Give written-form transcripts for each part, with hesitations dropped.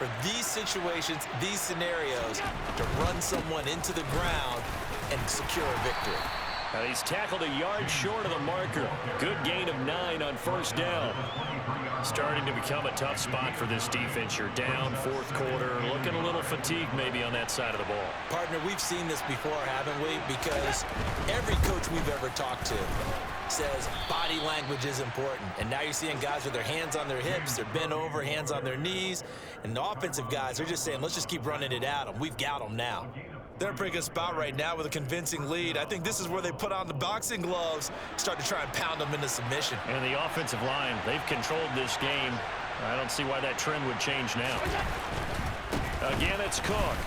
for these situations, these scenarios, to run someone into the ground and secure a victory. Now he's tackled a yard short of the marker. Good gain of 9 on first down. Starting to become a tough spot for this defense. You're down fourth quarter, looking a little fatigued maybe on that side of the ball. Partner, we've seen this before, haven't we? Because every coach we've ever talked to says body language is important. And now you're seeing guys with their hands on their hips, they're bent over, hands on their knees. And the offensive guys are just saying, let's just keep running it at them. We've got them now. They're in a pretty good spot right now with a convincing lead. I think this is where they put on the boxing gloves, start to try and pound them into submission. And the offensive line, they've controlled this game. I don't see why that trend would change now. Again, it's Cook.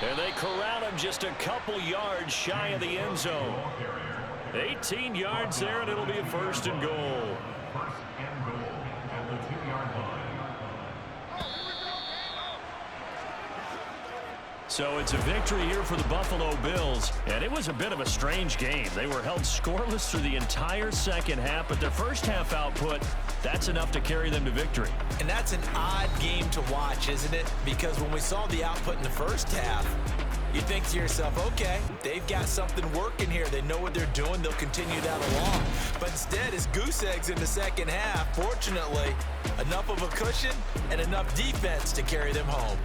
There they corral him just a couple yards shy of the end zone. 18 yards there, and it'll be a 1st and goal. So it's a victory here for the Buffalo Bills, and it was a bit of a strange game. They were held scoreless through the entire second half, but their first half output, that's enough to carry them to victory. And that's an odd game to watch, isn't it? Because when we saw the output in the first half, you think to yourself, okay, they've got something working here. They know what they're doing. They'll continue that along. But instead, it's goose eggs in the second half. Fortunately, enough of a cushion and enough defense to carry them home.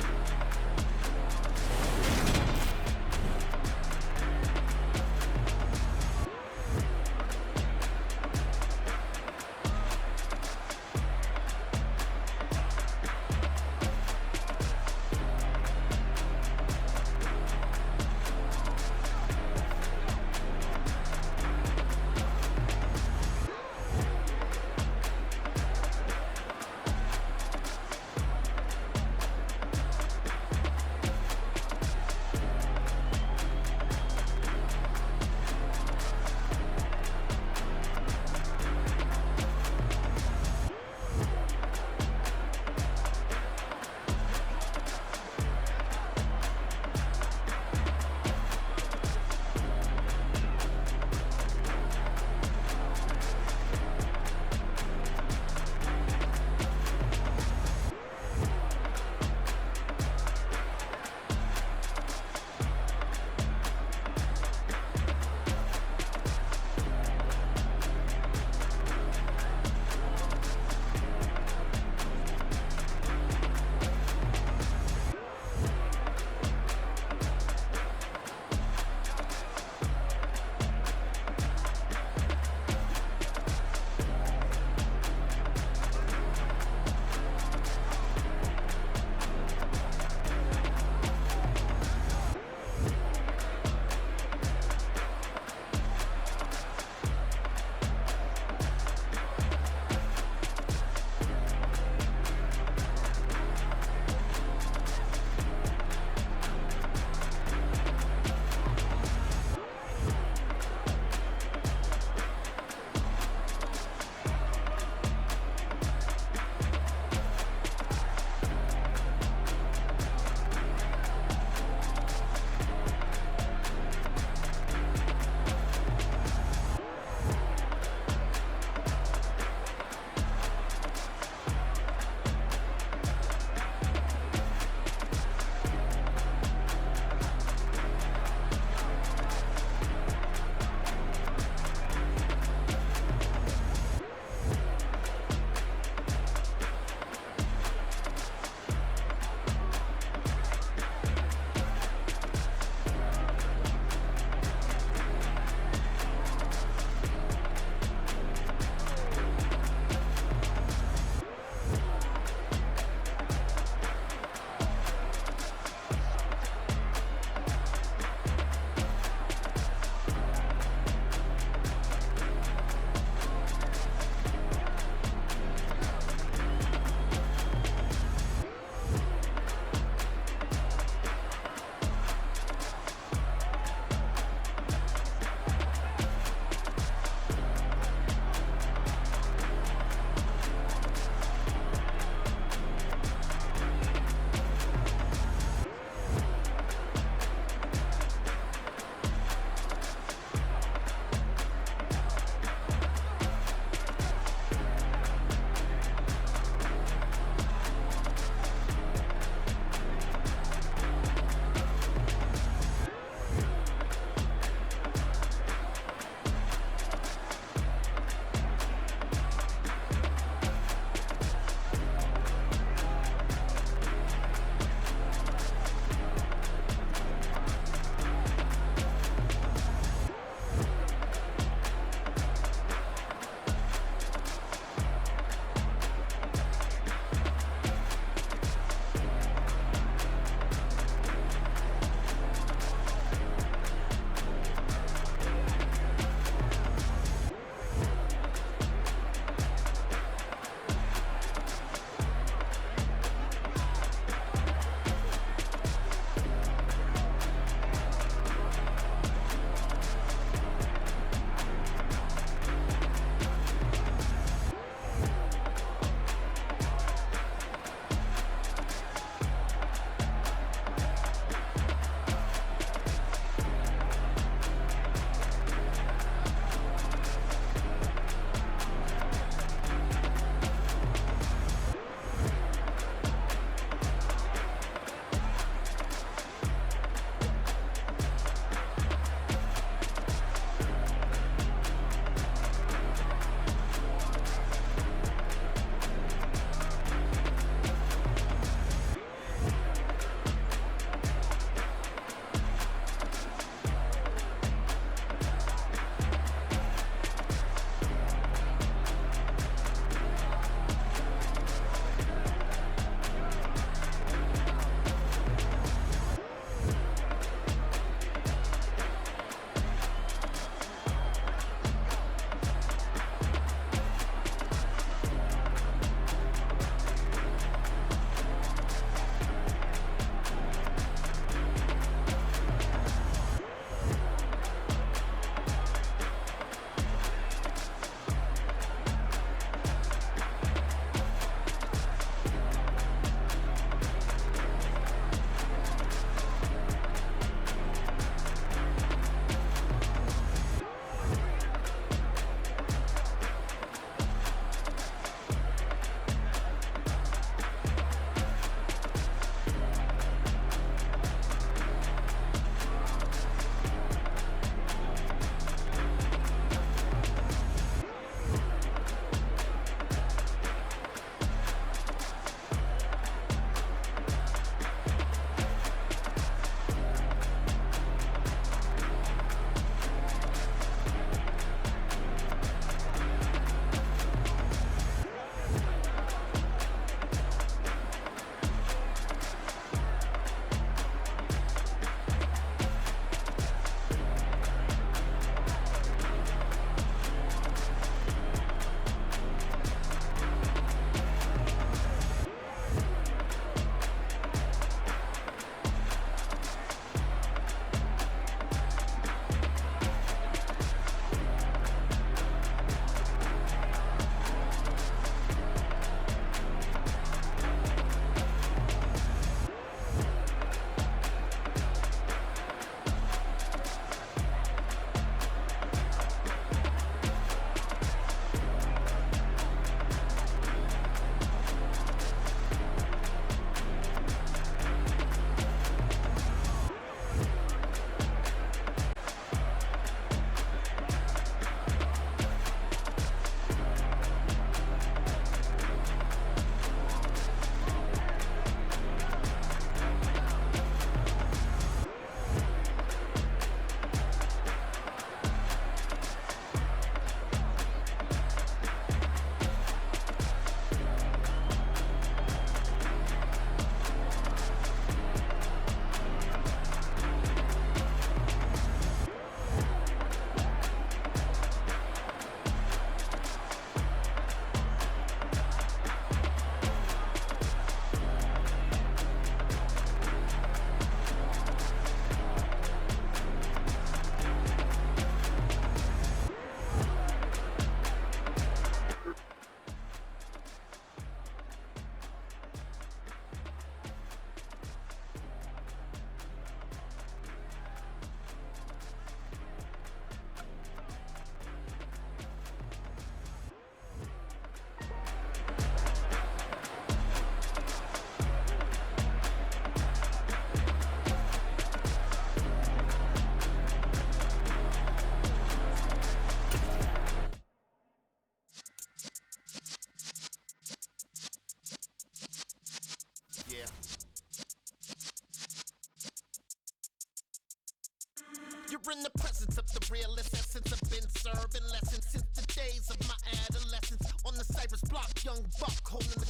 We're in the presence of the realest essence. I've been serving lessons since the days of my adolescence. On the Cypress block, young buck holding the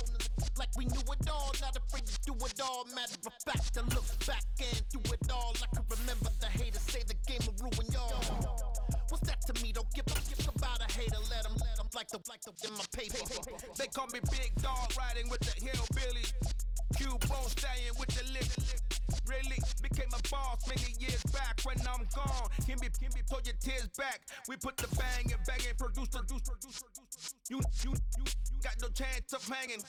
like we knew it all, not afraid to do it all. Matter of fact, I look back and do it all. I can remember the haters say the game will ruin y'all. What's that to me? Don't give about a hater. Let them like the in my paper. They call me Big Dog, riding with the hillbillies. Cubone staying with the lick. Really became a boss many years back. When I'm gone, Kimby, pull your tears back. We put the bang and produce. You got no chance of hanging.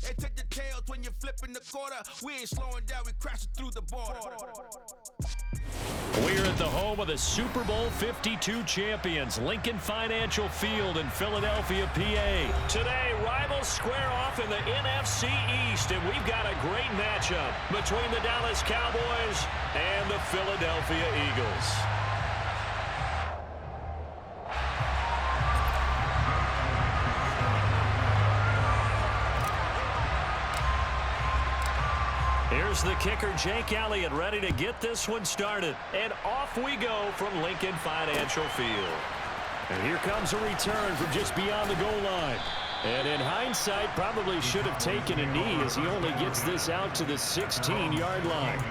They take the tails when you're flipping the quarter. We ain't slowing down, we crashing through the border. We're at the home of the Super Bowl 52 champions, Lincoln Financial Field in Philadelphia, PA. Today, rivals square off in the NFC East, and we've got a great matchup between the Dallas Cowboys and the Philadelphia Eagles. Here's the kicker, Jake Elliott, ready to get this one started. And off we go from Lincoln Financial Field. And here comes a return from just beyond the goal line. And in hindsight, probably should have taken a knee as he only gets this out to the 16-yard line.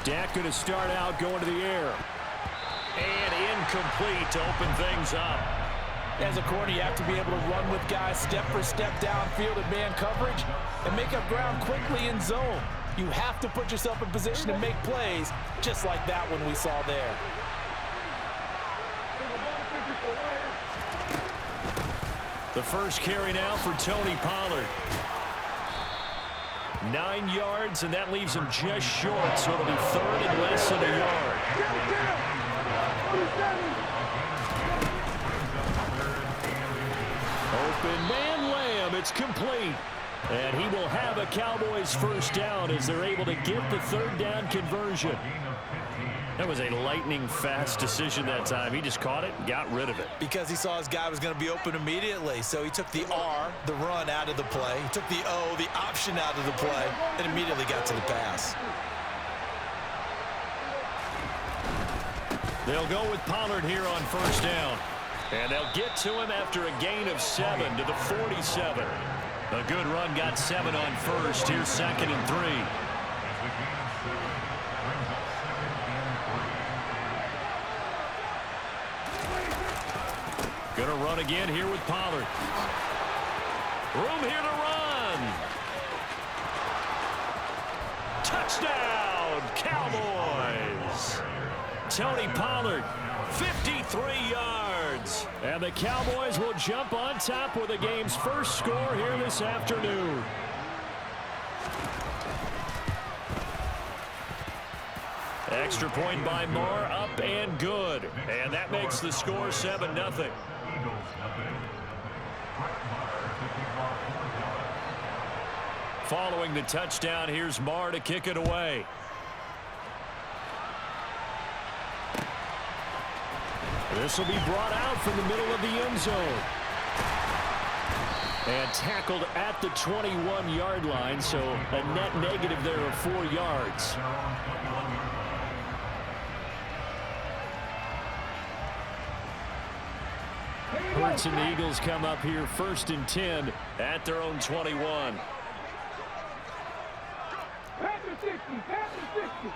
Dak going to start out going to the air. And incomplete to open things up. As a corner, you have to be able to run with guys step for step downfield in man coverage and make up ground quickly in zone. You have to put yourself in position to make plays, just like that one we saw there. The first carry now for Tony Pollard. 9 yards, and that leaves him just short, so it'll be third and less than a yard. Open man Lamb, it's complete. And he will have a Cowboys first down as they're able to get the third down conversion. That was a lightning-fast decision that time. He just caught it and got rid of it. Because he saw his guy was going to be open immediately, so he took the R, the run, out of the play. He took the O, the option, out of the play, and immediately got to the pass. They'll go with Pollard here on first down. And they'll get to him after a gain of 7 to the 47. A good run got 7 on first. Here's 2nd and 3. Gonna run again here with Pollard. Room here to run. Touchdown, Cowboys. Tony Pollard, 53 yards. And the Cowboys will jump on top with the game's first score here this afternoon. Extra point by Moore, up and good. And that makes the score 7-0. Following the touchdown, here's Marr to kick it away. This will be brought out from the middle of the end zone. And tackled at the 21-yard line, so a net negative there of 4 yards. Hurts and the Eagles come up here 1st and 10 at their own 21. Panther 60, Panther 60.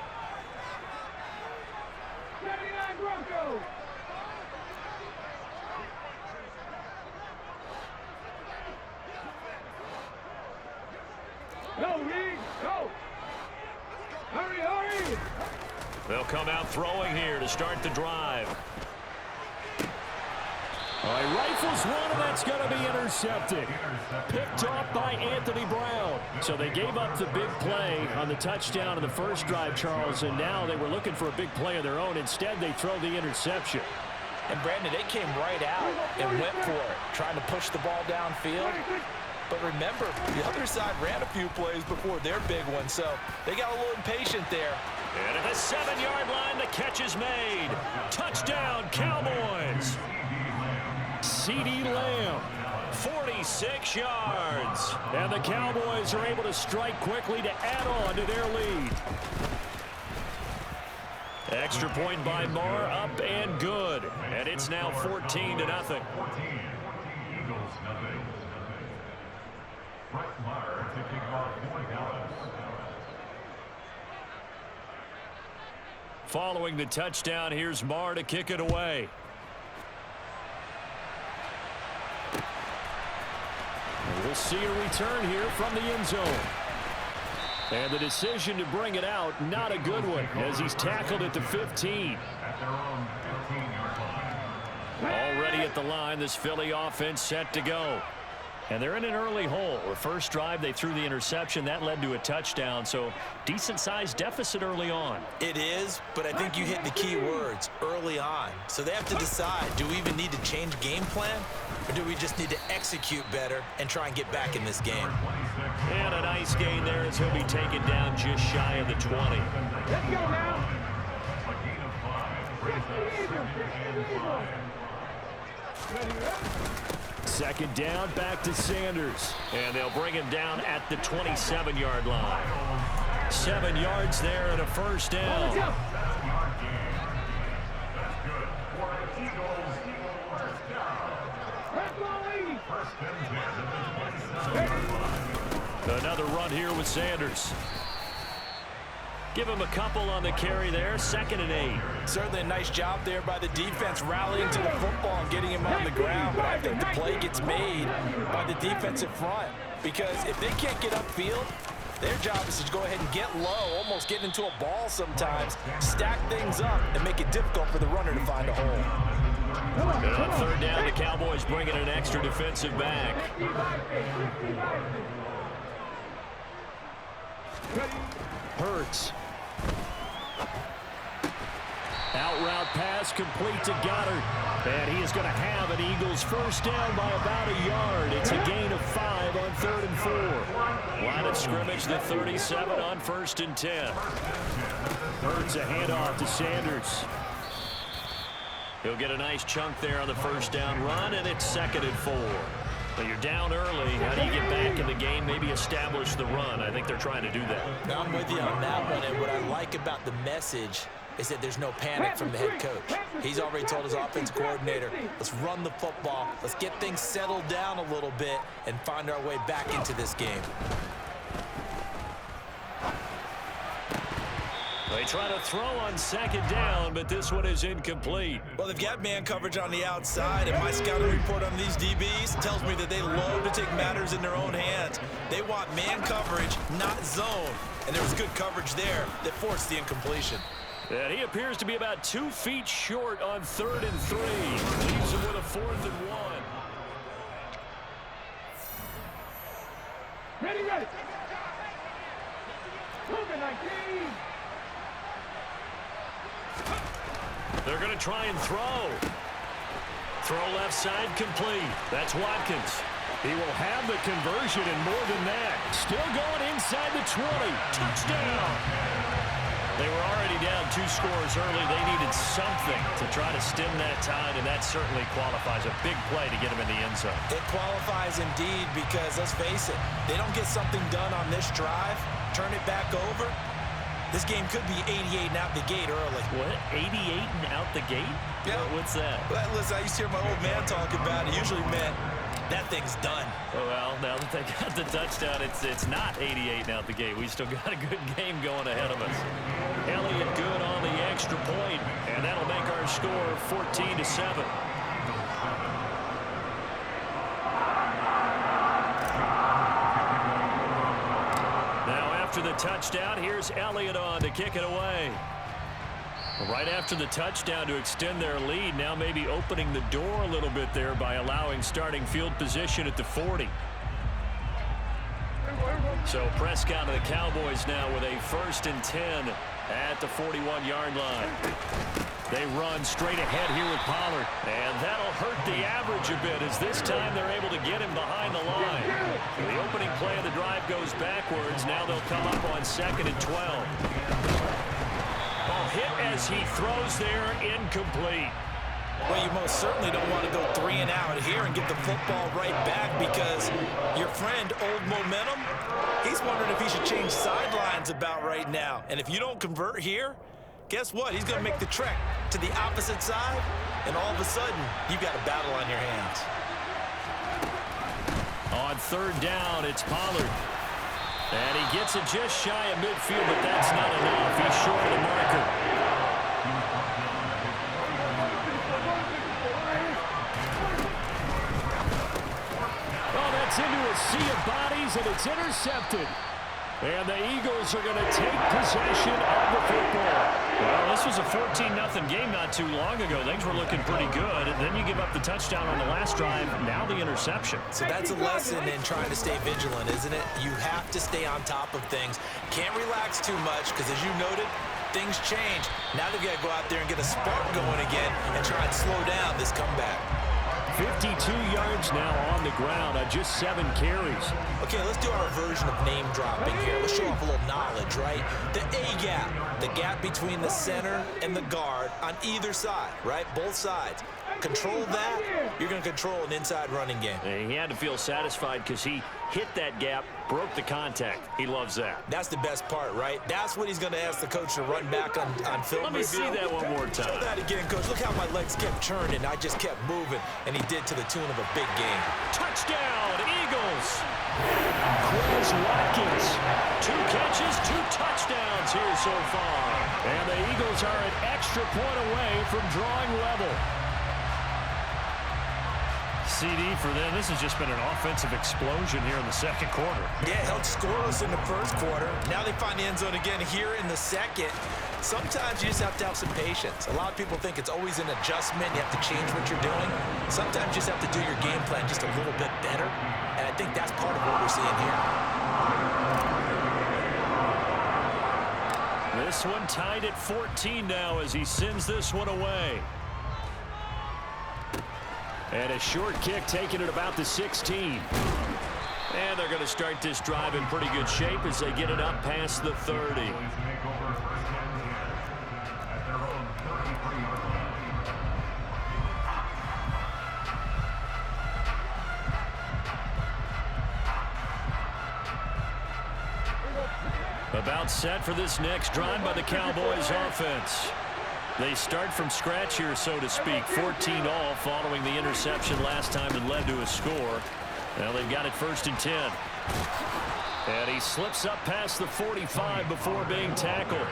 79 Broncos. Go, Reed, go! Hurry, hurry! They'll come out throwing here to start the drive. All right, rifles one, and that's going to be intercepted. Picked off by Anthony Brown. So they gave up the big play on the touchdown in the first drive, Charles, and now they were looking for a big play of their own. Instead, they throw the interception. And, Brandon, they came right out and went for it, trying to push the ball downfield. But remember, the other side ran a few plays before their big one, so they got a little impatient there. And at the 7-yard line, the catch is made. Touchdown, Cowboys. CeeDee Lamb, 46 yards. And the Cowboys are able to strike quickly to add on to their lead. Extra point by Marr, up and good. And it's now 14-0. Eagles nothing. Brett Maher taking off $40. Following the touchdown, here's Marr to kick it away. We'll see a return here from the end zone. And the decision to bring it out, not a good one, as he's tackled at the 15. At their own 15-yard line. Already at the line, this Philly offense set to go. And they're in an early hole. The first drive, they threw the interception. That led to a touchdown, so decent-sized deficit early on. It is, but I think you hit the key words, early on. So they have to decide, do we even need to change game plan, or do we just need to execute better and try and get back in this game? And a nice gain there as he'll be taken down just shy of the 20. Let's go now! A gain of 5. Brings up 2nd and 5. Second down, back to Sanders. And they'll bring him down at the 27-yard line. 7 yards there and a first down. Another run here with Sanders. Give him a couple on the carry there. 2nd and 8. Certainly a nice job there by the defense rallying to the football and getting him on the ground. But I think the play gets made by the defensive front, because if they can't get upfield, their job is to go ahead and get low, almost get into a ball sometimes, stack things up, and make it difficult for the runner to find a hole. And on 3rd down, the Cowboys bring in an extra defensive back. Hurts. Out route pass complete to Goddard. And he is going to have an Eagles first down by about a yard. It's a gain of 5 on 3rd and 4. Line of scrimmage, the 37 on 1st and 10. Hurts a handoff to Sanders. He'll get a nice chunk there on the first down run, and it's 2nd and 4. But you're down early. How do you get back in the game, maybe establish the run? I think they're trying to do that. I'm with you on that one, and what I like about the message is that there's no panic from the head coach. He's already told his offensive coordinator, let's run the football, let's get things settled down a little bit and find our way back into this game. They try to throw on 2nd down, but this one is incomplete. Well, they've got man coverage on the outside, and my scouting report on these DBs tells me that they love to take matters in their own hands. They want man coverage, not zone. And there was good coverage there that forced the incompletion. And he appears to be about 2 feet short on 3rd and 3. Leaves him with a 4th and 1. Ready, ready! Moving 19! They're going to try and throw. Throw left side complete. That's Watkins. He will have the conversion and more than that. Still going inside the 20. Touchdown. They were already down 2 scores early. They needed something to try to stem that tide, and that certainly qualifies. A big play to get them in the end zone. It qualifies indeed, because let's face it, they don't get something done on this drive, turn it back over, this game could be 88 and out the gate early. What? 88 and out the gate? Yeah. What's that? Well, listen, I used to hear my old man talk about it. It usually meant that thing's done. Well, now that they got the touchdown, it's not 88 and out the gate. We still got a good game going ahead of us. Elliott good on the extra point, and that'll make our score 14-7. after the touchdown. Here's Elliott on to kick it away. Right after the touchdown to extend their lead, now maybe opening the door a little bit there by allowing starting field position at the 40. So Prescott and the Cowboys now with a 1st and 10 at the 41-yard line. They run straight ahead here with Pollard, and that'll hurt the average a bit as this time they're able to get him behind the line. The opening play of the drive goes backwards. Now they'll come up on 2nd and 12. Oh, hit as he throws there, incomplete. Well, you most certainly don't want to go 3 and out here and get the football right back because your friend, Old Momentum, he's wondering if he should change sidelines about right now. And if you don't convert here, guess what? He's going to make the trek to the opposite side, and all of a sudden, you've got a battle on your hands. On 3rd down, it's Pollard. And he gets it just shy of midfield, but that's not enough. He's short of the marker. Oh, that's into a sea of bodies, and it's intercepted. And the Eagles are going to take possession of the football. Well, this was a 14-0 game not too long ago. Things were looking pretty good. And then you give up the touchdown on the last drive. Now the interception. So that's a lesson in trying to stay vigilant, isn't it? You have to stay on top of things. Can't relax too much because, as you noted, things change. Now they've got to go out there and get a spark going again and try and slow down this comeback. 52 yards now on the ground on just 7 carries. Okay, let's do our version of name dropping here. Let's show off a little knowledge, right? The A-gap, the gap between the center and the guard on either side, right? Both sides. Control that, you're going to control an inside running game. And he had to feel satisfied because he hit that gap, broke the contact. He loves that. That's the best part, right? That's what he's going to ask the coach to run back on film. Let me see that one more time. Show that again, coach. Look how my legs kept turning. I just kept moving, and he did to the tune of a big game. Touchdown, Eagles. Quez Watkins. 2 catches, 2 touchdowns here so far. And the Eagles are an extra point away from drawing level. CD for them. This has just been an offensive explosion here in the 2nd quarter. Yeah, held scoreless in the 1st quarter. Now they find the end zone again here in the 2nd. Sometimes you just have to have some patience. A lot of people think it's always an adjustment. You have to change what you're doing. Sometimes you just have to do your game plan just a little bit better. And I think that's part of what we're seeing here. This one tied at 14 now as he sends this one away. And a short kick taken at about the 16. And they're going to start this drive in pretty good shape as they get it up past the 30. About set for this next drive by the Cowboys offense. They start from scratch here, so to speak. 14-all following the interception last time that led to a score. Now they've got it 1st and 10. And he slips up past the 45 before being tackled.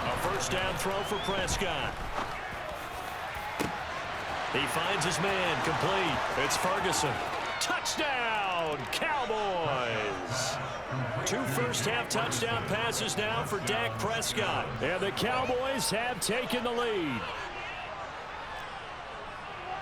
A 1st down throw for Prescott. He finds his man, complete. It's Ferguson. Touchdown, Cowboys! 2 first-half touchdown passes now for Dak Prescott. And the Cowboys have taken the lead.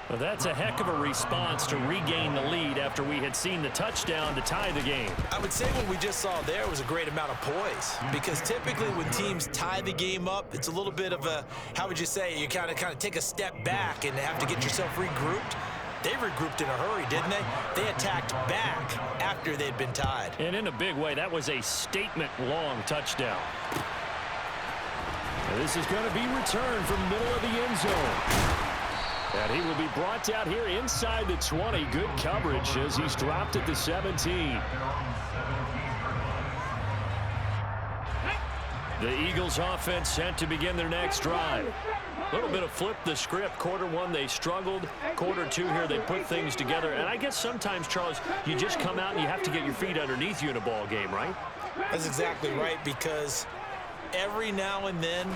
Well, that's a heck of a response to regain the lead after we had seen the touchdown to tie the game. I would say what we just saw there was a great amount of poise, because typically when teams tie the game up, it's a little bit of a, how would you say, you kind of take a step back and have to get yourself regrouped. They regrouped in a hurry, didn't they? They attacked back after they'd been tied. And in a big way, that was a statement-long touchdown. And this is going to be returned from the middle of the end zone. And he will be brought down here inside the 20. Good coverage as he's dropped at the 17. The Eagles offense set to begin their next drive. A little bit of flip the script. Quarter 1, they struggled. Quarter 2 here, they put things together. And I guess sometimes, Charles, you just come out and you have to get your feet underneath you in a ball game, right? That's exactly right, because every now and then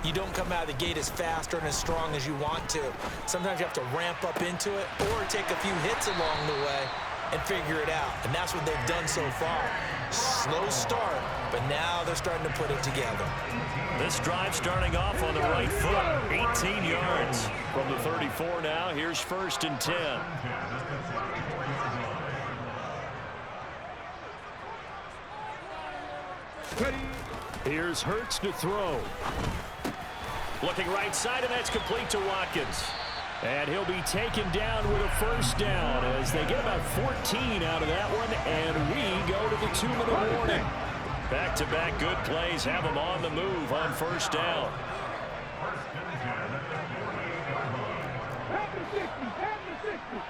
you don't come out of the gate as fast or as strong as you want to. Sometimes you have to ramp up into it or take a few hits along the way. and figure it out. And that's what they've done so far. Slow start, but now they're starting to put it together. This drive starting off on the right foot, 18 yards. From the 34 now, here's 1st and 10. Here's Hurts to throw. Looking right side, and that's complete to Watkins. And he'll be taken down with a 1st down as they get about 14 out of that one, and we go to the 2-minute warning. Back-to-back good plays have them on the move on 1st down. Have the 60, have the 60.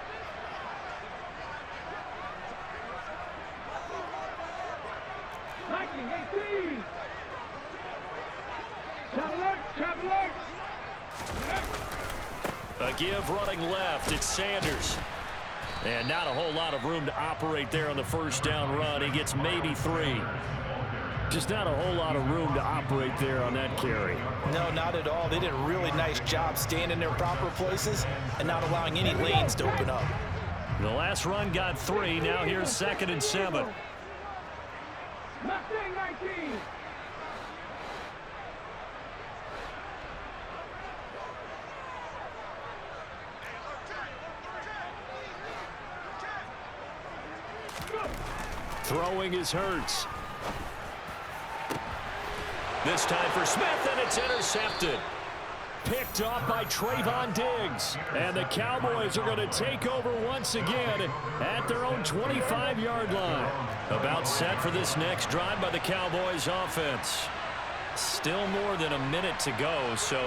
A give running left. It's Sanders. And not a whole lot of room to operate there on the 1st down run. He gets maybe 3. Just not a whole lot of room to operate there on that carry. No, not at all. They did a really nice job staying in their proper places and not allowing any lanes to open up. The last run got 3. Now here's 2nd and 7. Mustang 19. Throwing is Hurts. This time for Smith, and it's intercepted. Picked off by Trayvon Diggs. And the Cowboys are going to take over once again at their own 25-yard line. About set for this next drive by the Cowboys offense. Still more than a minute to go, so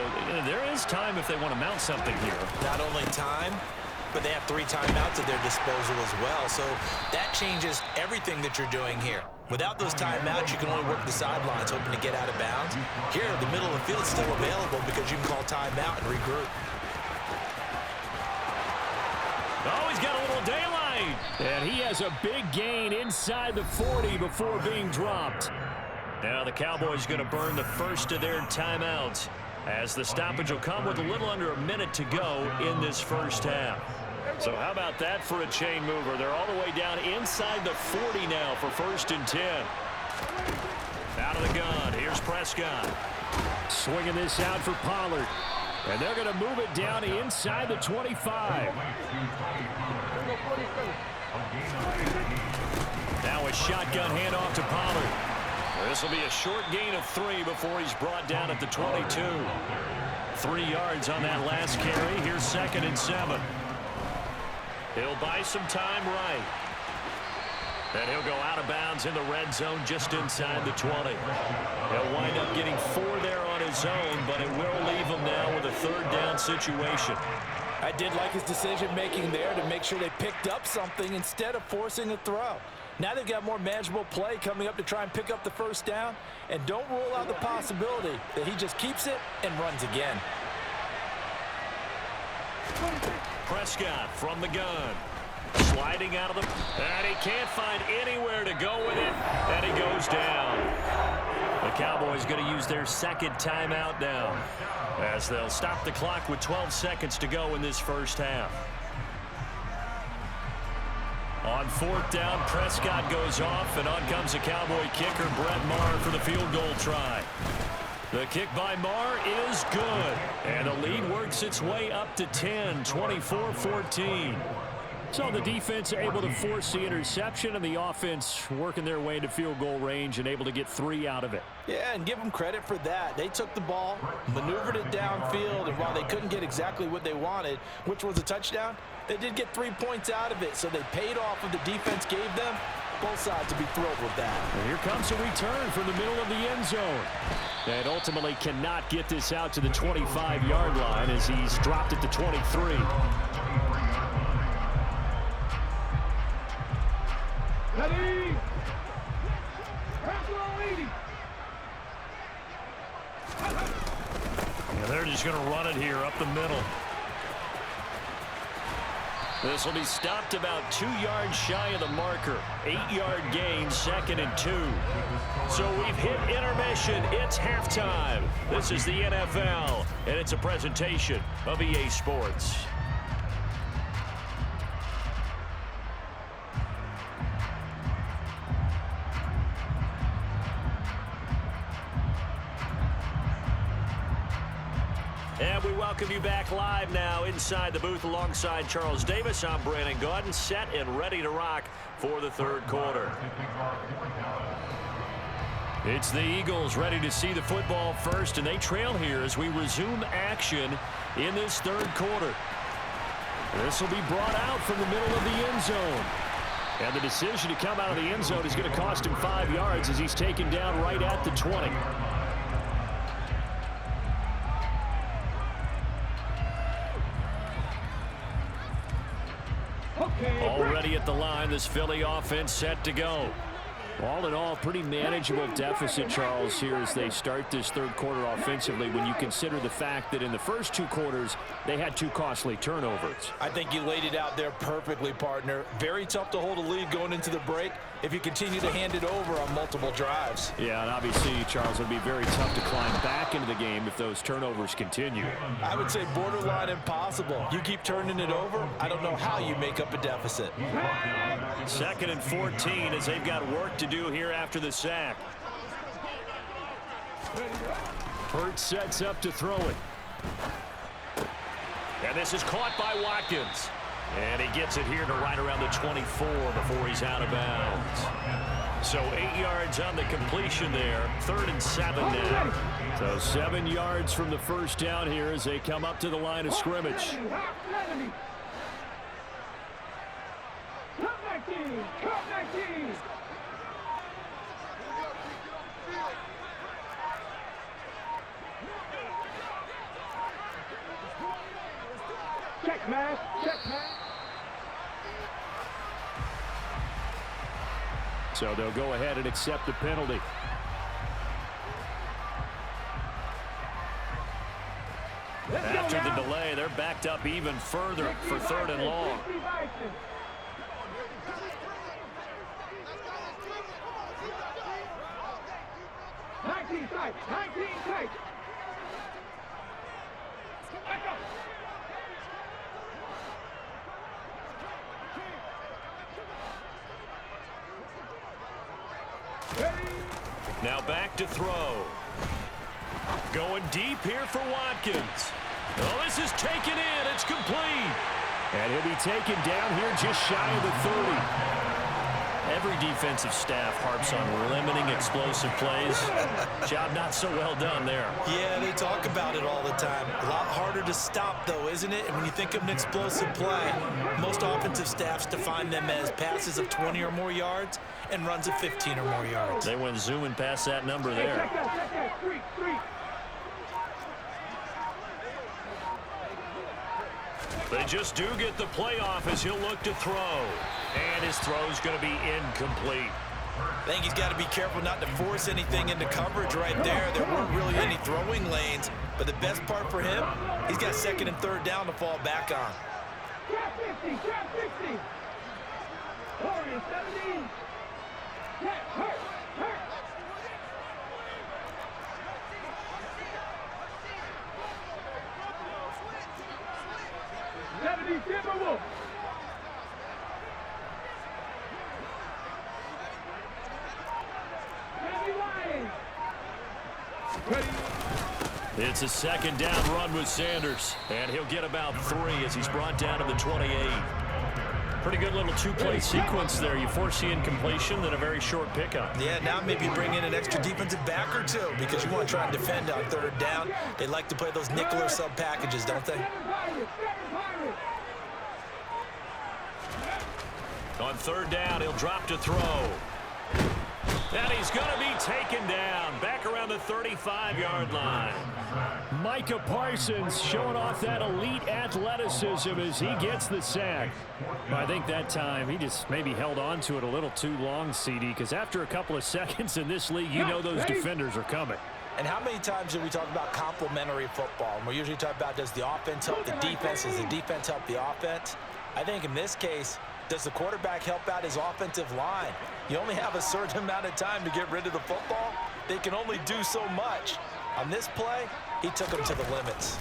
there is time if they want to mount something here. Not only time, but they have 3 timeouts at their disposal as well, so that changes everything that you're doing here. Without those timeouts, you can only work the sidelines, hoping to get out of bounds. Here, the middle of the field is still available because you can call timeout and regroup. Oh, he's got a little daylight. And he has a big gain inside the 40 before being dropped. Now the Cowboys going to burn the first of their timeouts as the stoppage will come with a little under a minute to go in this first half. So how about that for a chain mover? They're all the way down inside the 40 now for 1st and 10. Out of the gun, here's Prescott. Swinging this out for Pollard. And they're going to move it down inside the 25. Now a shotgun handoff to Pollard. This will be a short gain of 3 before he's brought down at the 22. 3 yards on that last carry. Here's 2nd and 7. He'll buy some time right. And he'll go out of bounds in the red zone just inside the 20. He'll wind up getting 4 there on his own, but it will leave him now with a 3rd down situation. I did like his decision-making there to make sure they picked up something instead of forcing a throw. Now they've got more manageable play coming up to try and pick up the 1st down, and don't rule out the possibility that he just keeps it and runs again. Prescott from the gun. Sliding out of the... And he can't find anywhere to go with it, and he goes down. The Cowboys going to use their 2nd timeout now as they'll stop the clock with 12 seconds to go in this first half. On 4th down, Prescott goes off, and on comes the Cowboy kicker, Brett Maher, for the field goal try. The kick by Maher is good, and the lead works its way up to 10, 24-14. So the defense able to force the interception, and the offense working their way into field goal range and able to get 3 out of it. Yeah, and give them credit for that. They took the ball, maneuvered it downfield, and while they couldn't get exactly what they wanted, which was a touchdown, they did get 3 points out of it, so they paid off what the defense gave them. Both sides to be thrilled with that. And here comes a return from the middle of the end zone. And ultimately cannot get this out to the 25-yard line as he's dropped at the 23. Ready? Rambo 80. And they're just going to run it here up the middle. This will be stopped about 2 yards shy of the marker. 8-yard gain, 2nd and 2. So we've hit intermission. It's halftime. This is the NFL, and it's a presentation of EA Sports. And we welcome you back live now inside the booth alongside Charles Davis. I'm Brandon Gaudin, set and ready to rock for the third quarter. It's the Eagles ready to see the football first, and they trail here as we resume action in this third quarter. This will be brought out from the middle of the end zone. And the decision to come out of the end zone is going to cost him 5 yards as he's taken down right at the 20. Already at the line, this Philly offense set to go. All in all, pretty manageable deficit, Charles, here as they start this third quarter offensively when you consider the fact that in the first 2 quarters, they had 2 costly turnovers. I think you laid it out there perfectly, partner. Very tough to hold a lead going into the break if you continue to hand it over on multiple drives. Yeah, and obviously, Charles, it would be very tough to climb back into the game if those turnovers continue. I would say borderline impossible. You keep turning it over, I don't know how you make up a deficit. 2nd and 14 as they've got work to do here after the sack. Hurts sets up to throw it. And this is caught by Watkins. And he gets it here to right around the 24 before he's out of bounds. So 8 yards on the completion there. 3rd and 7 now. So 7 yards from the first down here as they come up to the line of scrimmage. Check, man. Check, man. So they'll go ahead and accept the penalty. After the delay, they're backed up even further for 3rd and long. Now back to throw. Going deep here for Watkins. Oh, this is taken in. It's complete. And he'll be taken down here just shy of the 30. Every defensive staff harps on limiting explosive plays. Job not so well done there. Yeah, they talk about it all the time. A lot harder to stop, though, isn't it? And when you think of an explosive play, most offensive staffs define them as passes of 20 or more yards and runs of 15 or more yards. They went zooming past that number there. They just do get the playoff as he'll look to throw. And his throw's going to be incomplete. I think he's got to be careful not to force anything into coverage right there. There weren't really any throwing lanes. But the best part for him, he's got 2nd and 3rd down to fall back on. Trap 50, trap 50. 17. Hurt. 70 Timberwolves. It's a 2nd down run with Sanders. And he'll get about 3 as he's brought down to the 28. Pretty good little 2-play sequence there. You foresee incompletion, then a very short pickup. Yeah, now maybe bring in an extra defensive back or 2 because you want to try and defend on 3rd down. They like to play those nickel or sub packages, don't they? On 3rd down, he'll drop to throw. And he's going to be taken down back around the 35-yard line. Micah Parsons showing off that elite athleticism as he gets the sack. I think that time he just maybe held on to it a little too long, CD, because after a couple of seconds in this league, you know those defenders are coming. And how many times do we talk about complementary football? And we usually talk about, does the offense help the defense? Does the defense help the offense? I think in this case, does the quarterback help out his offensive line? You only have a certain amount of time to get rid of the football. They can only do so much. On this play, he took them to the limits.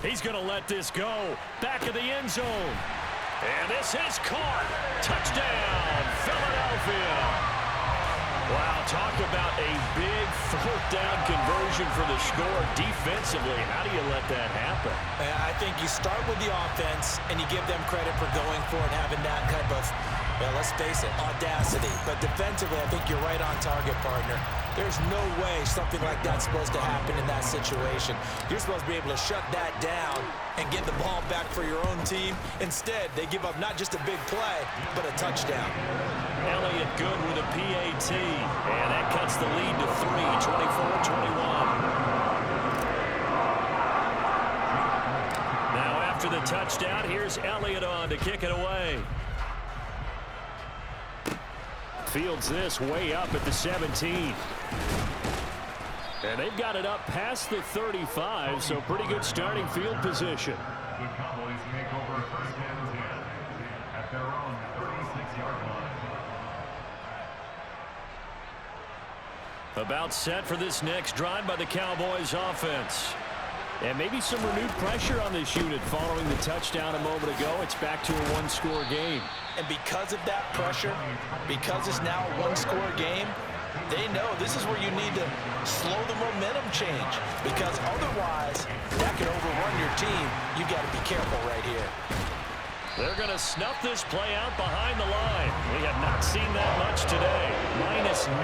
He's going to let this go. Back of the end zone. And this is caught. Touchdown, Philadelphia. Wow, talk about a big fourth down conversion for the score. Defensively, how do you let that happen? I think you start with the offense, and you give them credit for going for it and having that type of, well, let's face it, audacity. But defensively, I think you're right on target, partner. There's no way something like that's supposed to happen in that situation. You're supposed to be able to shut that down and get the ball back for your own team. Instead, they give up not just a big play, but a touchdown. Elliott good with a PAT, and that cuts the lead to 3, 24-21. Now after the touchdown, here's Elliott on to kick it away. Fields this way up at the 17. And they've got it up past the 35, so pretty good starting field position. The Cowboys take over first and 10 at their own 36-yard line. About set for this next drive by the Cowboys offense. And maybe some renewed pressure on this unit following the touchdown a moment ago. It's back to a one-score game. And because of that pressure, because it's now a one-score game, they know this is where you need to slow the momentum change, because otherwise that could overrun your team. You got to be careful right here. They're going to snuff this play out behind the line. We have not seen that much today. Minus 9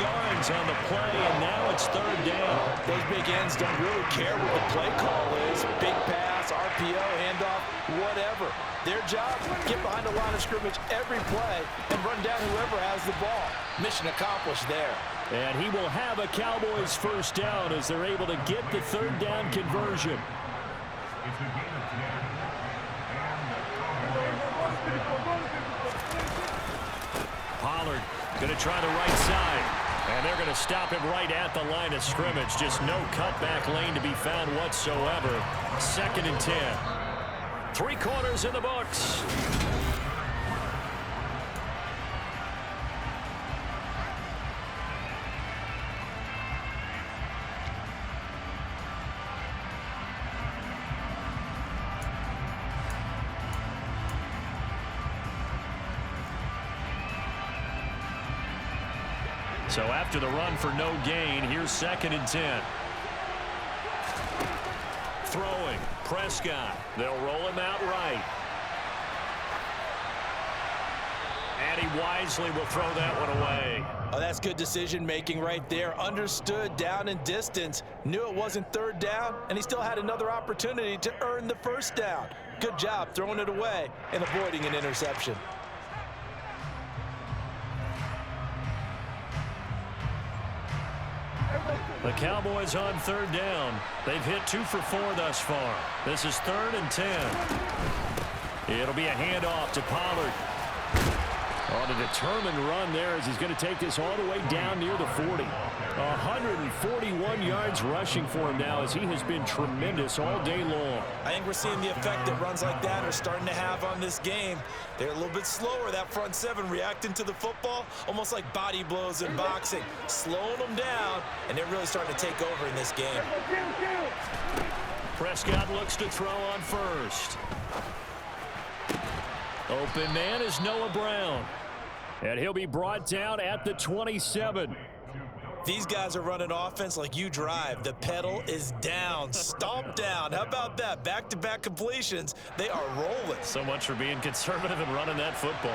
yards on the play, and now it's third down. Those big ends don't really care what the play call is. Big pass, RPO, handoff, whatever. Their job, get behind the line of scrimmage every play and run down whoever has the ball. Mission accomplished there. And he will have a Cowboys first down as they're able to get the third down conversion. It's a gain of 10. Pollard going to try the right side. And they're going to stop him right at the line of scrimmage. Just no cutback lane to be found whatsoever. Second and 10. 3 quarters in the books. So after the run for no gain, here's second and 10. Throwing, Prescott. They'll roll him out right. And he wisely will throw that one away. Oh, that's good decision-making right there. Understood down and distance. Knew it wasn't third down, and he still had another opportunity to earn the first down. Good job throwing it away and avoiding an interception. The Cowboys on third down. They've hit 2 for 4 thus far. This is third and 10. It'll be a handoff to Pollard. On a determined run there as he's going to take this all the way down near the 40. 141 yards rushing for him now as he has been tremendous all day long. I think we're seeing the effect that runs like that are starting to have on this game. They're a little bit slower, that front seven, reacting to the football, almost like body blows in boxing, slowing them down, and they're really starting to take over in this game. Prescott looks to throw on first. Open man is Noah Brown. And he'll be brought down at the 27. These guys are running offense like you drive. The pedal is down, stomped down. How about that? Back-to-back completions. They are rolling. So much for being conservative and running that football.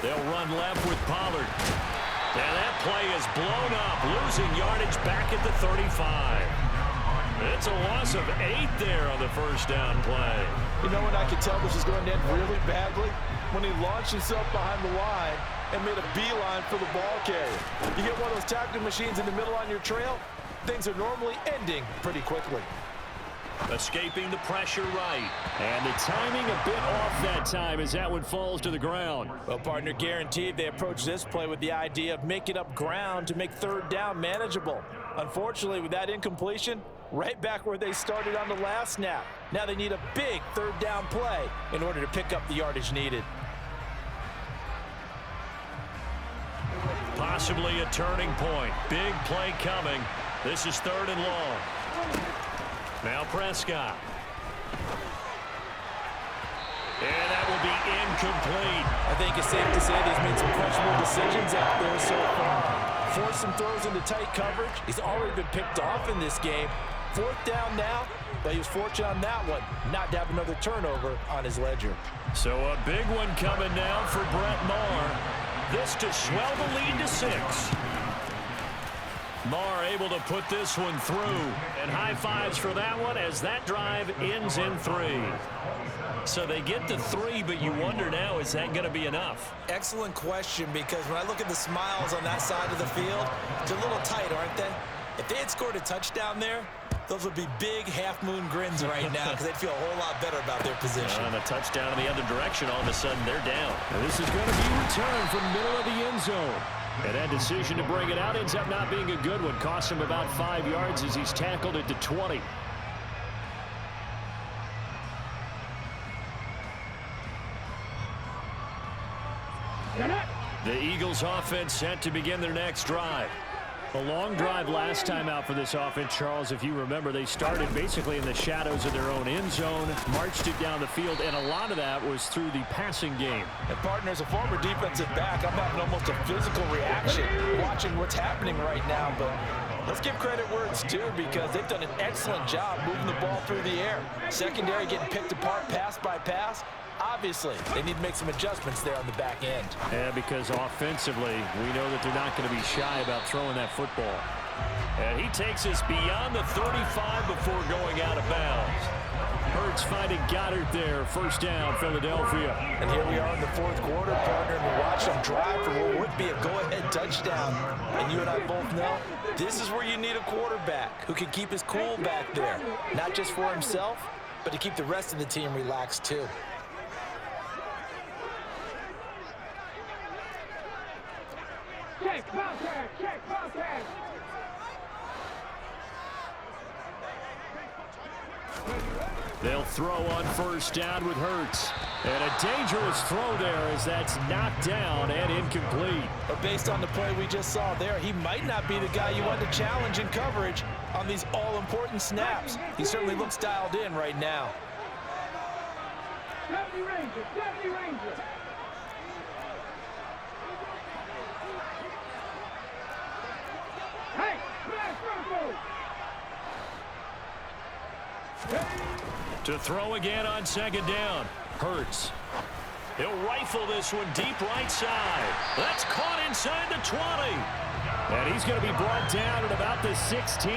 They'll run left with Pollard. And that play is blown up, losing yardage back at the 35. It's a loss of 8 there on the first down play. You know when I could tell this was going to end really badly? When he launched himself behind the line and made a beeline for the ball carrier. You get one of those tackling machines in the middle on your trail, things are normally ending pretty quickly. Escaping the pressure right. And the timing a bit off that time as that one falls to the ground. Well, partner, guaranteed they approach this play with the idea of making up ground to make third down manageable. Unfortunately, with that incompletion, right back where they started on the last snap. Now they need a big third down play in order to pick up the yardage needed. Possibly a turning point. Big play coming. This is third and long. Now Prescott. And that will be incomplete. I think it's safe to say that he's made some questionable decisions out there so far. Forced some throws into tight coverage. He's already been picked off in this game. 4th down now, but he was fortunate on that one not to have another turnover on his ledger. So a big one coming now for Brett Maher. This to swell the lead to 6. Maher able to put this one through. And high fives for that one as that drive ends in 3. So they get to 3, but you wonder now, is that going to be enough? Excellent question, because when I look at the smiles on that side of the field, they're a little tight, aren't they? If they had scored a touchdown there, those would be big half-moon grins right now because they'd feel a whole lot better about their position. On a touchdown in the other direction, all of a sudden they're down. And this is going to be returned from middle of the end zone. And that decision to bring it out ends up not being a good one. Cost him about 5 yards as he's tackled it to 20. The Eagles offense set to begin their next drive. A long drive last time out for this offense, Charles. If you remember, they started basically in the shadows of their own end zone, marched it down the field, and a lot of that was through the passing game. And partner, as a former defensive back, I'm having almost a physical reaction watching what's happening right now. But let's give credit where it's due, because they've done an excellent job moving the ball through the air. Secondary getting picked apart pass by pass. Obviously, they need to make some adjustments there on the back end. Yeah, because offensively, we know that they're not going to be shy about throwing that football. And he takes us beyond the 35 before going out of bounds. Hurts finding Goddard there. 1st down, Philadelphia. And here we are in the 4th quarter, partner, and we watch them drive for what would be a go-ahead touchdown. And you and I both know this is where you need a quarterback who can keep his cool back there, not just for himself, but to keep the rest of the team relaxed too. Check, bounce tag, check, bounce tag. They'll throw on 1st down with Hurts. And a dangerous throw there as that's knocked down and incomplete. But based on the play we just saw there, he might not be the guy you want to challenge in coverage on these all-important snaps. He certainly looks dialed in right now. 70 Rangers, 70 Rangers. Hey, smash To throw again on 2nd down. Hurts. He'll rifle this one deep right side. That's caught inside the 20. And he's going to be brought down at about the 16.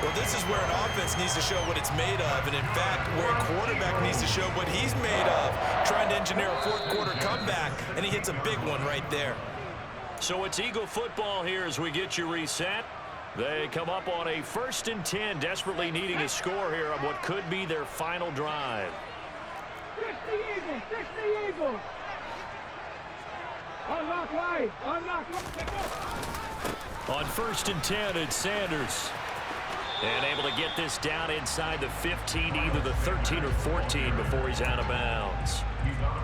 Well, this is where an offense needs to show what it's made of, and in fact, where a quarterback needs to show what he's made of, trying to engineer a 4th quarter comeback, and he hits a big one right there. So it's Eagle football here as we get you reset. They come up on a 1st and 10, desperately needing a score here on what could be their final drive. 60 Eagles, 60 Eagles. Unlock life, unlock life. On 1st and 10, it's Sanders. And able to get this down inside the 15, either the 13 or 14 before he's out of bounds.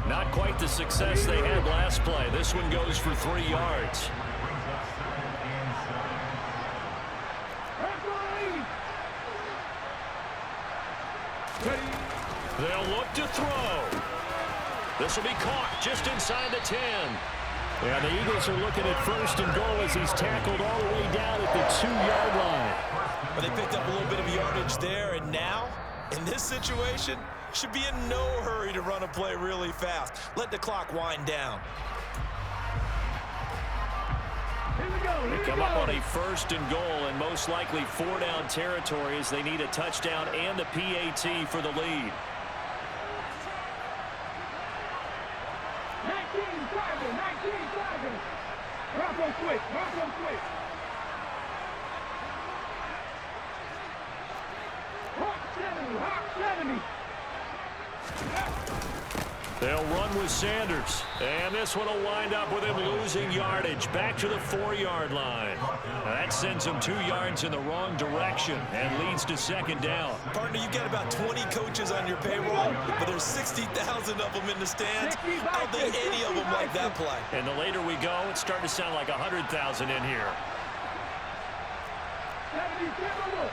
Not quite the success they had last play. This one goes for 3 yards. They'll look to throw. This will be caught just inside the 10. Yeah, the Eagles are looking at 1st and goal as he's tackled all the way down at the 2-yard line. But they picked up a little bit of yardage there, and now, in this situation, should be in no hurry to run a play really fast. Let the clock wind down. They come up on a 1st and goal, and most likely 4-down territory as they need a touchdown and the PAT for the lead. 19 driving. Bronco quick, Bronco quick. Hawk 70. They'll run with Sanders. And this one will wind up with him losing yardage back to the 4-yard line. That sends him 2 yards in the wrong direction and leads to 2nd down. Partner, you've got about 20 coaches on your payroll, but there's 60,000 of them in the stands. I don't think any of them like that play. And the later we go, it's starting to sound like 100,000 in here. 70 Timberwolves.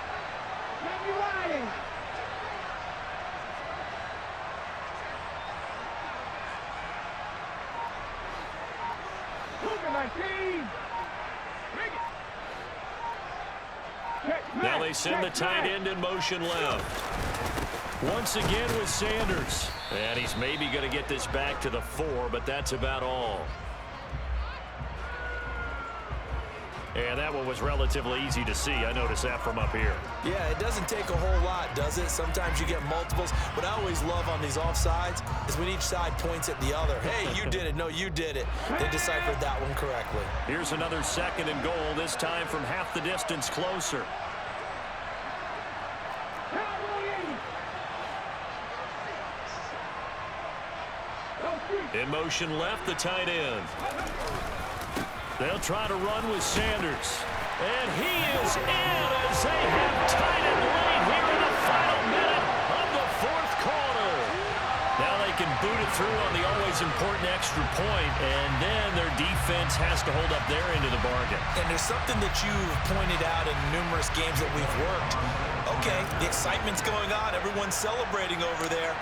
70 Lions. line, team. Bring it. Now they send the tight end in motion left. Once again with Sanders. And he's maybe going to get this back to the 4, but that's about all. And that one was relatively easy to see. I noticed that from up here. Yeah, it doesn't take a whole lot, does it? Sometimes you get multiples. What I always love on these offsides is when each side points at the other. Hey, you did it. No, you did it. They deciphered that one correctly. Here's another 2nd and goal, this time from half the distance closer. In motion left, the tight end. They'll try to run with Sanders. And he is in as they have tied it late here in the final minute of the 4th quarter. Now they can boot it through on the always important extra point, and then their defense has to hold up their end of the bargain. And there's something that you've pointed out in numerous games that we've worked. Okay, the excitement's going on. Everyone's celebrating over there.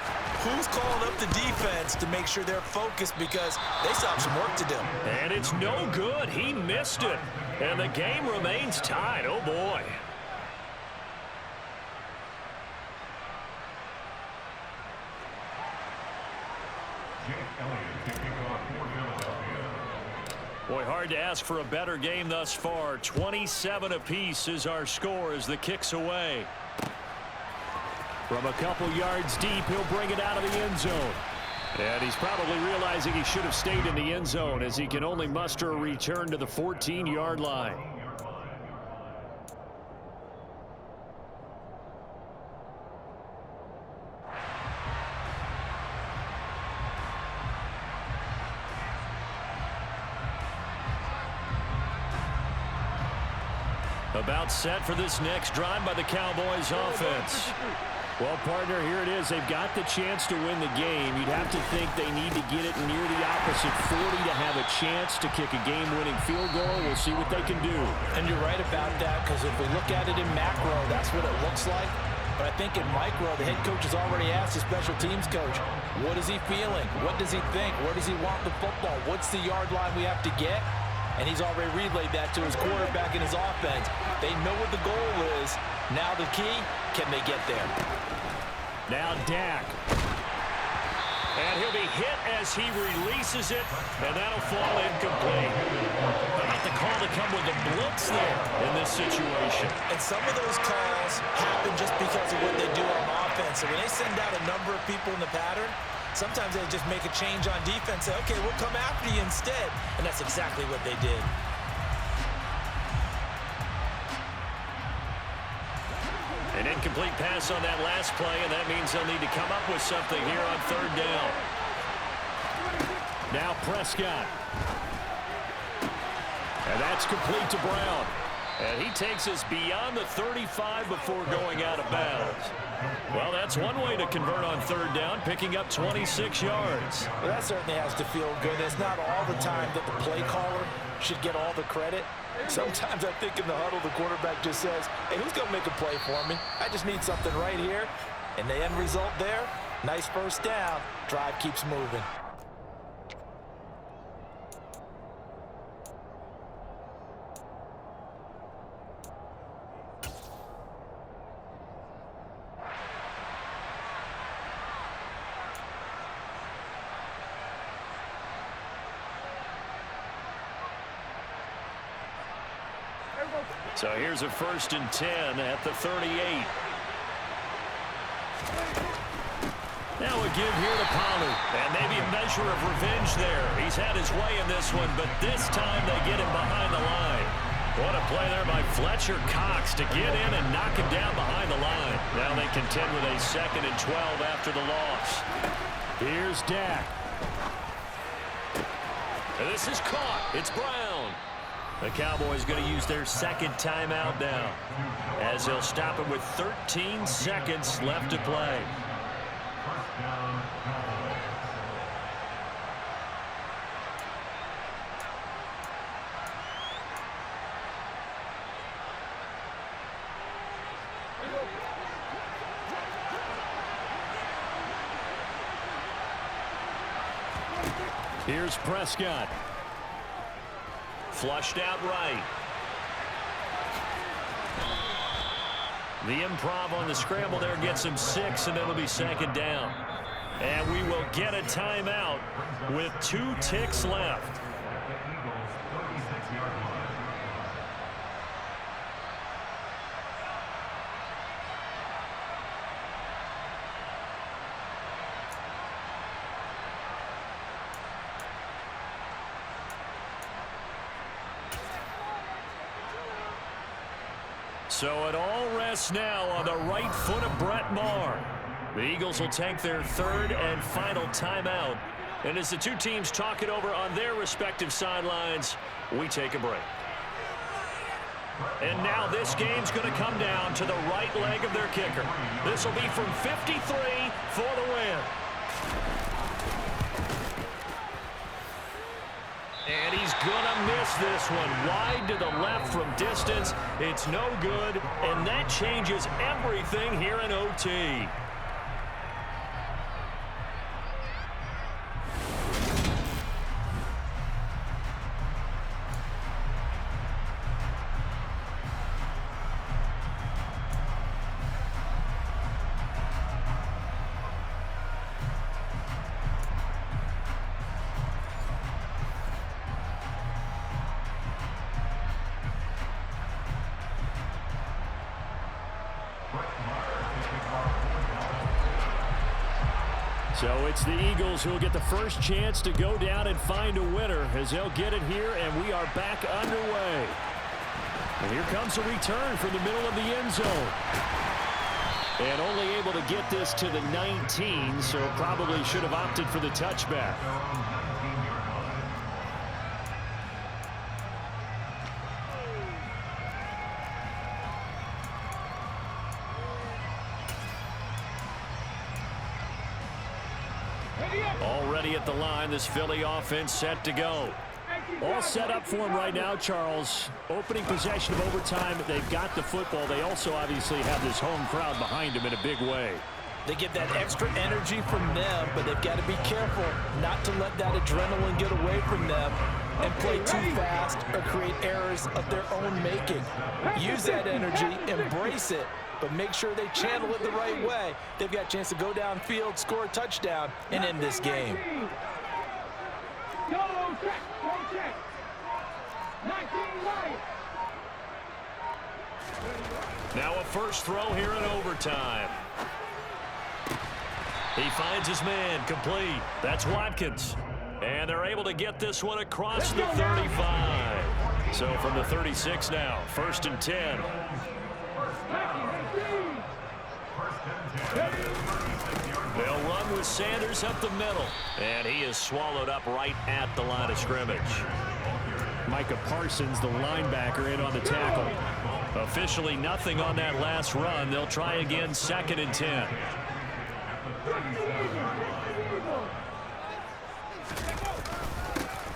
Who's calling up the defense to make sure they're focused, because they still have some work to do? And it's no good. He missed it. And the game remains tied. Oh, boy. Jake Elliott kicking off for Philadelphia. Boy, hard to ask for a better game thus far. 27 apiece is our score as the kick's away. From a couple yards deep, he'll bring it out of the end zone. And he's probably realizing he should have stayed in the end zone, as he can only muster a return to the 14-yard line. About set for this next drive by the Cowboys offense. Well, partner, here it is. They've got the chance to win the game. You'd have to think they need to get it near the opposite 40 to have a chance to kick a game-winning field goal. We'll see what they can do. And you're right about that, because if we look at it in macro, that's what it looks like. But I think in micro, the head coach has already asked the special teams coach, what is he feeling? What does he think? Where does he want the football? What's the yard line we have to get? And he's already relayed that to his quarterback and his offense. They know what the goal is. Now the key, can they get there? Now Dak. And he'll be hit as he releases it, and that'll fall incomplete. How about the call to come with the blitz there in this situation? And some of those calls happen just because of what they do on offense. So when they send out a number of people in the pattern, sometimes they just make a change on defense, say, okay, we'll come after you instead. And that's exactly what they did. An incomplete pass on that last play, and that means they'll need to come up with something here on 3rd down. Now Prescott. And that's complete to Brown. And he takes us beyond the 35 before going out of bounds. Well, that's one way to convert on 3rd down, picking up 26 yards. Well, that certainly has to feel good. It's not all the time that the play caller should get all the credit. Sometimes I think in the huddle, the quarterback just says, hey, who's going to make a play for me? I just need something right here. And the end result there, nice first down. Drive keeps moving. So here's a 1st and 10 at the 38. Now a give here to Pollard. And maybe a measure of revenge there. He's had his way in this one, but this time they get him behind the line. What a play there by Fletcher Cox to get in and knock him down behind the line. Now they contend with a 2nd and 12 after the loss. Here's Dak. And this is caught. It's Brown. The Cowboys going to use their 2nd timeout now, as they'll stop it with 13 seconds left to play. First down, Cowboys. Here's Prescott. Flushed out right. The improv on the scramble there gets him 6, and it'll be second down. And we will get a timeout with 2 ticks left. So it all rests now on the right foot of Brett Maher. The Eagles will take their 3rd and final timeout. And as the two teams talk it over on their respective sidelines, we take a break. And now this game's going to come down to the right leg of their kicker. This will be from 53 for the win. And he's going to miss this one. Wide to the left from distance. It's no good, and that changes everything here in OT. So it's the Eagles who will get the first chance to go down and find a winner as they'll get it here, and we are back underway. And here comes a return from the middle of the end zone. And only able to get this to the 19, so probably should have opted for the touchback. Already at the line, this Philly offense set to go. All set up for him right now, Charles. Opening possession of overtime. They've got the football. They also obviously have this home crowd behind them in a big way. They get that extra energy from them, but they've got to be careful not to let that adrenaline get away from them and play too fast or create errors of their own making. Use that energy, embrace it, but make sure they channel it the right way. They've got a chance to go downfield, score a touchdown, and end this game. Now a first throw here in overtime. He finds his man, complete. That's Watkins. And they're able to get this one across the 35. So from the 36 now, 1st and 10. They'll run with Sanders up the middle. And he is swallowed up right at the line of scrimmage. Micah Parsons, the linebacker, in on the tackle. Officially nothing on that last run. They'll try again, 2nd and 10.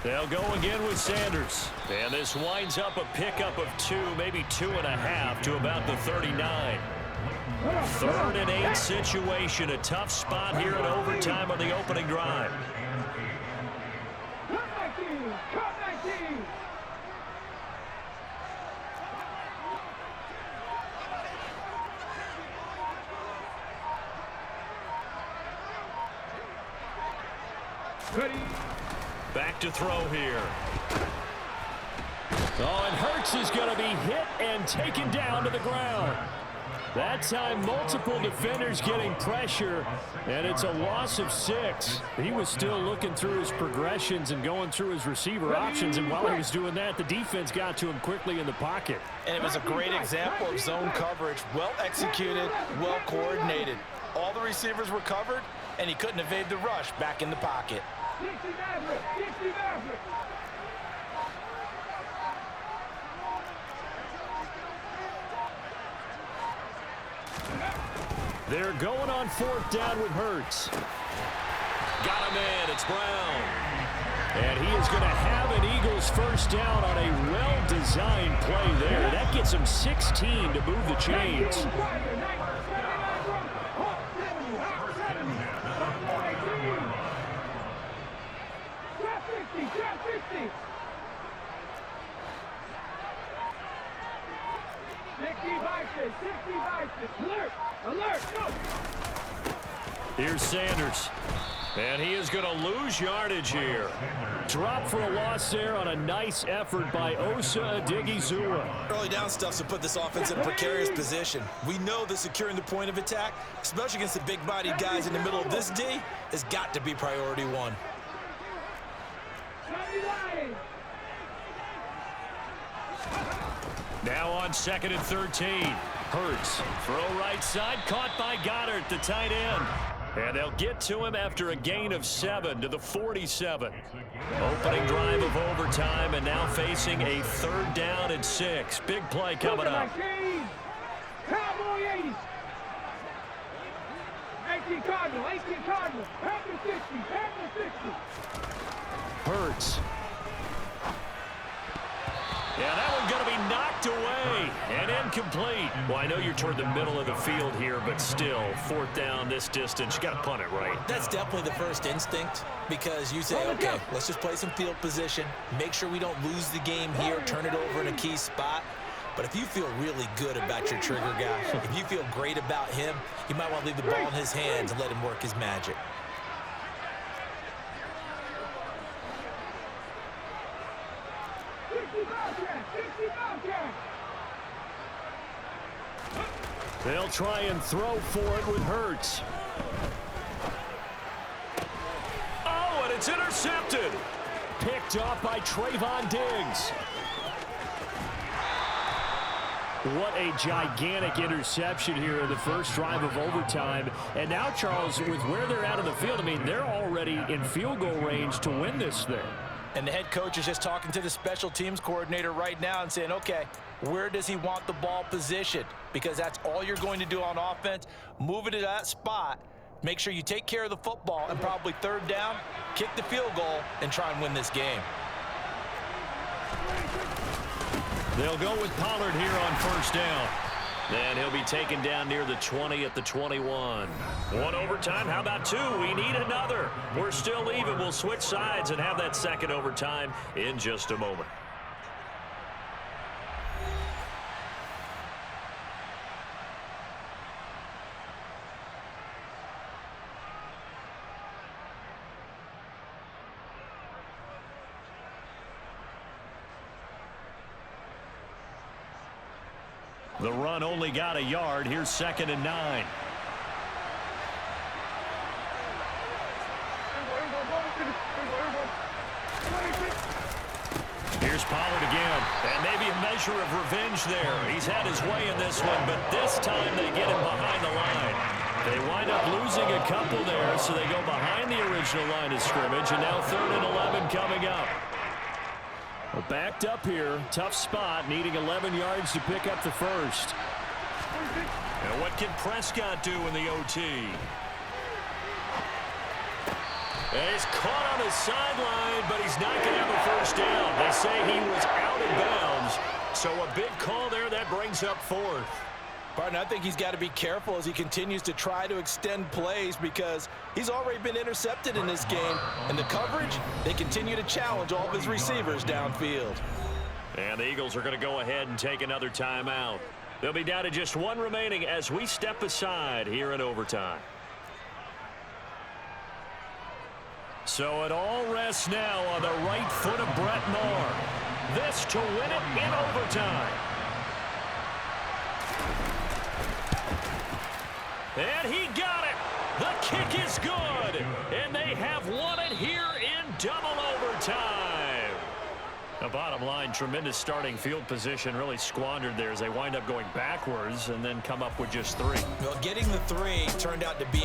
They'll go again with Sanders. And this winds up a pickup of 2, maybe 2.5 to about the 39. 3rd and 8 situation. A tough spot here in overtime on the opening drive. Back to throw here. Oh, and Hurts is going to be hit and taken down to the ground. That time, multiple defenders getting pressure, and it's a loss of 6. He was still looking through his progressions and going through his receiver options, and while he was doing that, the defense got to him quickly in the pocket. And it was a great example of zone coverage. Well executed, well coordinated. All the receivers were covered, and he couldn't evade the rush back in the pocket. They're going on 4th down with Hurts. Got him in. It's Brown. And he is going to have an Eagles first down on a well-designed play there. That gets him 16 to move the chains. Here's Sanders. And he is going to lose yardage here. Drop for a loss there on a nice effort by Osa Odighizuwa. Early down stuff to put this offense in a precarious position. We know that securing the point of attack, especially against the big-bodied guys in the middle of this D, has got to be priority one. Now on 2nd and 13. Hurts. Throw right side. Caught by Goddard, the tight end. And they'll get to him after a gain of 7 to the 47. Opening drive of overtime, and now facing a 3rd down and 6. Big play coming up. Cowboy 80s. 18 Cardinal. Half the 60. Hurts. Yeah, that one's going to be knocked away and incomplete. Well, I know you're toward the middle of the field here, but still, 4th down this distance, you got to punt it right. That's definitely the first instinct because you say, okay, let's just play some field position, make sure we don't lose the game here, turn it over in a key spot. But if you feel really good about your trigger guy, if you feel great about him, you might want to leave the ball in his hands and let him work his magic. They'll try and throw for it with Hurts. Oh, and it's intercepted. Picked off by Trayvon Diggs. What a gigantic interception here in the first drive of overtime. And now, Charles, with where they're at in the field, I mean, they're already in field goal range to win this thing. And the head coach is just talking to the special teams coordinator right now and saying, okay, where does he want the ball positioned? Because that's all you're going to do on offense. Move it to that spot. Make sure you take care of the football and probably 3rd down, kick the field goal, and try and win this game. They'll go with Pollard here on 1st down. Then he'll be taken down near the 20 at the 21. One overtime. How about 2? We need another. We're still even. We'll switch sides and have that 2nd overtime in just a moment. The run only got a yard. Here's 2nd and 9. Here's Pollard again. And maybe a measure of revenge there. He's had his way in this one, but this time they get him behind the line. They wind up losing a couple there, so they go behind the original line of scrimmage, and now 3rd and 11 coming up. Well, backed up here, tough spot, needing 11 yards to pick up the first. And what can Prescott do in the OT? And he's caught on the sideline, but he's not going to have a 1st down. They say he was out of bounds, so a big call there that brings up 4th. Partner, I think he's got to be careful as he continues to try to extend plays because he's already been intercepted in this game. And the coverage, they continue to challenge all of his receivers downfield. And the Eagles are going to go ahead and take another timeout. They'll be down to just 1 remaining as we step aside here in overtime. So it all rests now on the right foot of Brett Maher. This to win it in overtime. And he got it. The kick is good. And they have won it here in double overtime. The bottom line, tremendous starting field position, really squandered there as they wind up going backwards and then come up with just 3. Well, getting the 3 turned out to be